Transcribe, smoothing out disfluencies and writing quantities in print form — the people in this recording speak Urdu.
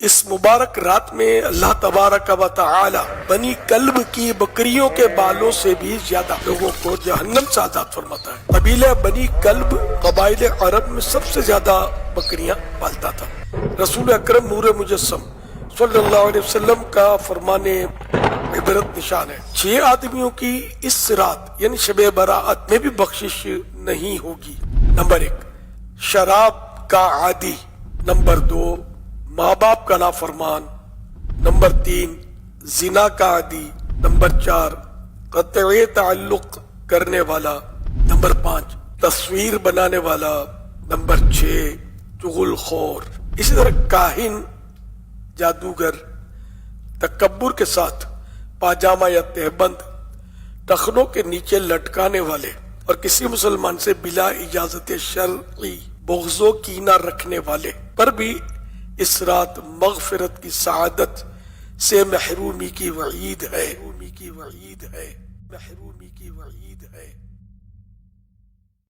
اس مبارک رات میں اللہ تبارک و تعالی بنی کلب کی بکریوں کے بالوں سے بھی زیادہ لوگوں کو جہنم سے آزاد فرماتا ہے۔ قبیلہ بنی کلب قبائل عرب میں سب سے زیادہ بکریاں پالتا تھا۔ رسول اکرم نور مجسم صلی اللہ علیہ وسلم کا فرمان عبرت نشان ہے، 6 آدمیوں کی اس رات یعنی شب برات میں بھی بخشش نہیں ہوگی۔ نمبر 1 شراب کا عادی، نمبر 2 ماں باپ کا نافرمان، نمبر 3 زنا کا عادی، نمبر 4 قطع تعلق کرنے والا، نمبر 5 تصویر بنانے والا، نمبر 6 چغل خور۔ اسی طرح کاہن، جادوگر، تکبر کے ساتھ پاجامہ یا تہبند، ٹخنوں کے نیچے لٹکانے والے اور کسی مسلمان سے بلا اجازت شرعی بغض و کینہ رکھنے والے پر بھی اس رات مغفرت کی سعادت سے محرومی کی وعید ہے۔